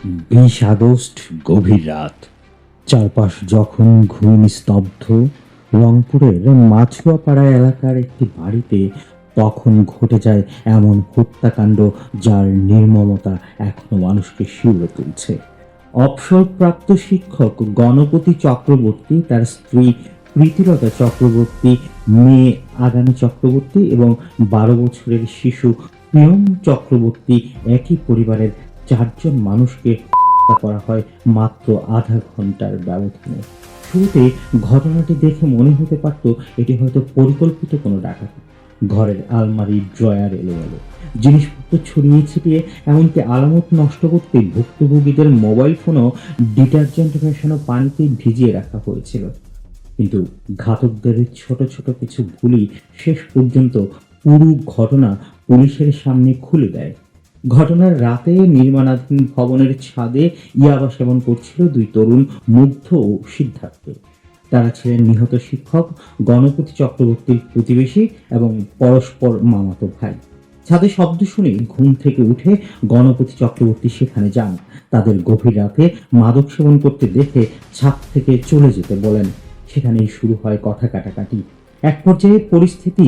20 August, গভীর রাত। চারপাশ যখন ঘুম স্তব্ধ, রংপুরের মাছুয়াপাড়া এলাকার একটি বাড়িতে তখন ঘটে যায় এমন হত্যাকাণ্ড যার নির্মমতা এখনো মানুষকে শিউরে তুলছে। অবসরপ্রাপ্ত শিক্ষক গণপতি চক্রবর্তী, তার স্ত্রী প্রীতিলতা চক্রবর্তী, মেয়ে আগামী চক্রবর্তী এবং 12 বছরের শিশু প্রিয়ম চক্রবর্তী একই পরিবারের চারজন মানুষকে হত্যা করা হয় মাত্র আধা ঘন্টার ব্যবধানে। শুরুতে ঘটনাটি দেখে মনে হতে পারত এটি হয়তো পরিকল্পিত কোনো ডাকাতি। ঘরের আলমারি, ড্রয়ার এলোমেলো, জিনিসপত্র ছড়িয়ে ছিটিয়ে, এমনকি আলামত নষ্ট করতে ভুক্তভোগীদের মোবাইল ফোনও ডিটারজেন্ট মেশানো পানিতে ভিজিয়ে রাখা হয়েছিল। কিন্তু ঘাতকদের ছোট ছোট কিছু ভুলই শেষ পর্যন্ত পুরো ঘটনা পুলিশের সামনে খুলে দেয়। ঘটনার রাতে নির্মাণাধীন ভবনের ছাদে ইয়াবা সেবন করছিল দুই তরুণ, মুগ্ধ ও সিদ্ধার্থ। তারা ছিলেন নিহত শিক্ষক গণপতি চক্রবর্তীর প্রতিবেশী এবং পরস্পর মামাতো ভাই। ছাদে শব্দ শুনে ঘুম থেকে উঠে গণপতি চক্রবর্তী সেখানে যান। তাদের গভীর রাতে মাদক সেবন করতে দেখে ছাদ থেকে চলে যেতে বলেন। সেখানেই শুরু হয় কথা কাটাকাটি। এক পর্যায়ে পরিস্থিতি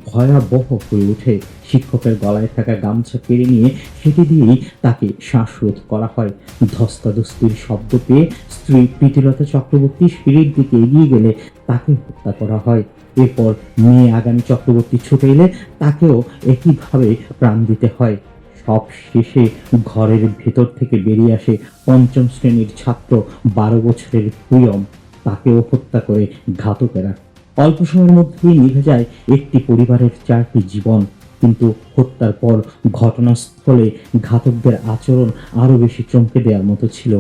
ভয়াবহ হয়ে ওঠে। শিক্ষকের গলায় থাকা গামছা কেড়ে নিয়ে সেটি দিয়েই তাকে শ্বাসরোধ করা হয়। ধস্তাধস্তির শব্দ পেয়ে স্ত্রী প্রীতিলতা চক্রবর্তী সিঁড়ির দিকে এগিয়ে গেলে তাকে হত্যা করা হয়। এরপর মেয়ে আগামী চক্রবর্তী ছুটে এলে তাকেও একইভাবে প্রাণ দিতে হয়। সব শেষে ঘরের ভেতর থেকে বেরিয়ে আসে 5ম শ্রেণীর ছাত্র 12 বছরের প্রিয়ম। তাকেও হত্যা করে ঘাতকেরা। অল্প সময়ের মধ্যেই নিভে যায় একটি পরিবারের 4টি জীবন। কিন্তু হত্যার পর ঘটনাস্থলে ঘাতকদের আচরণ আরো বেশি চমকে দেওয়ার মতো ছিল।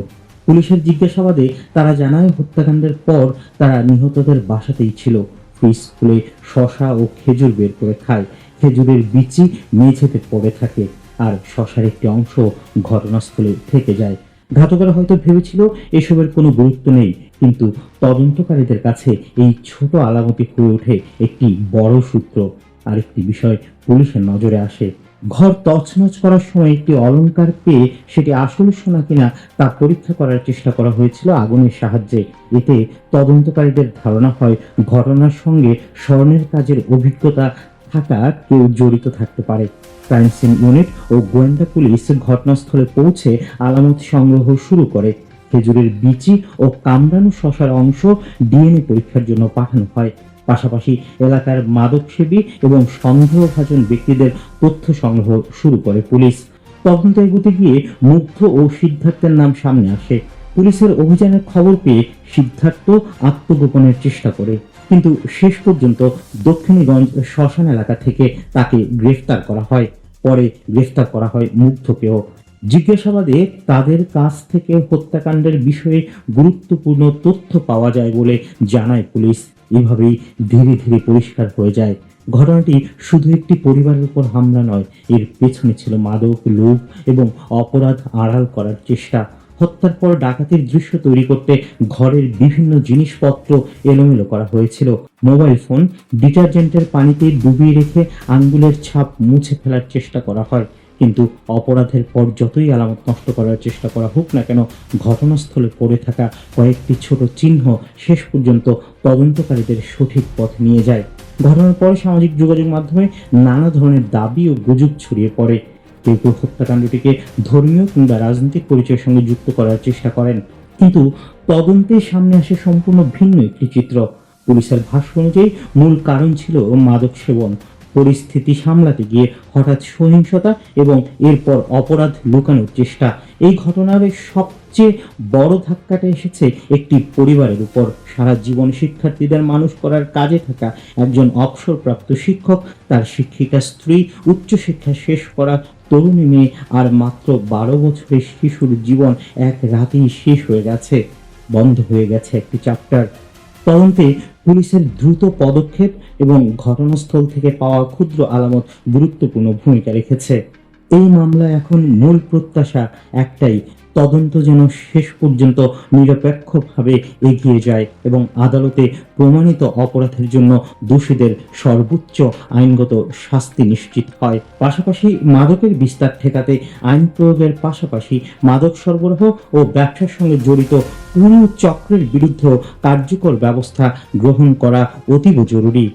পুলিশের জিজ্ঞাসাবাদে তারা জানায়, হত্যাকাণ্ডের পর তারা নিহতদের বাসাতেই ছিল। ফ্রিজ খুলে শশা ও খেজুর বের করে খায়। খেজুরের বিচি মেঝেতে পড়ে থাকে, আর শশার একটি অংশ ঘটনাস্থলে থেকে যায়। ঘাতকরা হয়তো ভেবেছিল এসবের কোনো গুরুত্ব নেই, কিন্তু তদন্তকারীদের কাছে এই ছোট আলামতি হয়ে ওঠে একটি বড় সূত্র। আরেকটি বিষয় পুলিশের নজরে আসে। ঘর তছনছ করার সময় একটি অলংকার পেয়ে সেটি আসলে সোনা কিনা তা পরীক্ষা করার চেষ্টা করা হয়েছিল আগুনের সাহায্যে। এতে তদন্তকারীদের ধারণা হয় ঘটনার সঙ্গে স্বর্ণের কাজের অভিজ্ঞতা থাকা কেউ জড়িত থাকতে পারে। ক্রাইম সিন ইউনিট ও গোয়েন্দা পুলিশ ঘটনাস্থলে পৌঁছে আলামত সংগ্রহ শুরু করে। খেজুরের বিচি ও কামড়ানো শশার অংশ ডিএনএ পরীক্ষার জন্য পাঠানো হয়। পাশাপাশি এলাকার মাদকসেবী এবং সন্দেহভাজন ব্যক্তিদের তথ্য সংগ্রহ শুরু করে পুলিশ। তদন্ত এগোতে গিয়ে মুগ্ধ ও সিদ্ধার্থের নাম সামনে আসে। পুলিশের অভিযানের খবর পেয়ে সিদ্ধার্থ আত্মগোপনের চেষ্টা করে, কিন্তু শেষ পর্যন্ত দক্ষিণীগঞ্জ শ্মশান এলাকা থেকে তাকে গ্রেফতার করা হয়। পরে গ্রেফতার করা হয় মুগ্ধকেও। জিজ্ঞাসাবাদে তাদের কাছ থেকে হত্যাকাণ্ডের বিষয়ে গুরুত্বপূর্ণ তথ্য পাওয়া যায় বলে জানায় পুলিশ। এভাবেই ধীরে ধীরে পরিষ্কার হয়ে যায় ঘটনাটি শুধু একটি পরিবারের উপর হামলা নয়, এর পেছনে ছিল মাদক, লোভ এবং অপরাধ আড়াল করার চেষ্টা। হত্যার পর ডাকাতির দৃশ্য তৈরি করতে ঘরের বিভিন্ন জিনিসপত্র এলোমেলো করা হয়েছিল। মোবাইল ফোন ডিটারজেন্টের পানিতে ডুবিয়ে রেখে আঙ্গুলের ছাপ মুছে ফেলার চেষ্টা করা হয়। কিন্তু অপরাধের পর যতই আলামত নষ্ট করার চেষ্টা করা হোক না কেন, ঘটনাস্থলে পড়ে থাকা কয়েকটি ছোট চিহ্ন শেষ পর্যন্ত তদন্তকারীদের সঠিক পথ নিয়ে যায়। ঘটনার পর সামাজিক যোগাযোগ মাধ্যমে নানা ধরনের দাবি ও গুজব ছড়িয়ে পড়ে। কেউ কেউ হত্যাকাণ্ডটিকে ধর্মীয় কিংবা রাজনৈতিক পরিচয়ের সঙ্গে যুক্ত করার চেষ্টা করেন, কিন্তু তদন্তের সামনে আসে সম্পূর্ণ ভিন্ন একটি চিত্র। পুলিশের ভাষ্য অনুযায়ী মূল কারণ ছিল মাদক সেবন। পরিস্থিতি সামলাতে গিয়ে হঠাৎ সহিংসতা এবং এরপর অপরাধ লুকানোর চেষ্টা। এই ঘটনার সবচেয়ে বড় ধাক্কাটা এসেছে একটি পরিবারের উপর। সারা জীবন শিক্ষার্থীদের মানুষ করার কাজে থাকা একজন অবসরপ্রাপ্ত শিক্ষক, তার শিক্ষিকা স্ত্রী, উচ্চশিক্ষা শেষ করা তরুণী মেয়ে আর মাত্র 12 বছরের শিশুর জীবন এক রাতেই শেষ হয়ে গেছে। বন্ধ হয়ে গেছে একটি চ্যাপ্টার। তদন্তে পুলিশের দ্রুত পদক্ষেপ এবং ঘটনাস্থল থেকে পাওয়া ক্ষুদ্র আলামত গুরুত্বপূর্ণ ভূমিকা রেখেছে। এই মামলা এখন মূল প্রত্যাশা একটাই, তদন্ত যেন শেষ পর্যন্ত নিরপেক্ষভাবে এগিয়ে যায় এবং আদালতে প্রমাণিত অপরাধের জন্য দোষীদের সর্বোচ্চ আইনগত শাস্তি নিশ্চিত হয়। পাশাপাশি মাদকের বিস্তার ঠেকাতে আইন প্রয়োগের পাশাপাশি মাদক সরবরাহ ও ব্যবসার সঙ্গে জড়িত পুরো চক্রের বিরুদ্ধে কার্যকর ব্যবস্থা গ্রহণ করা অতীব জরুরি।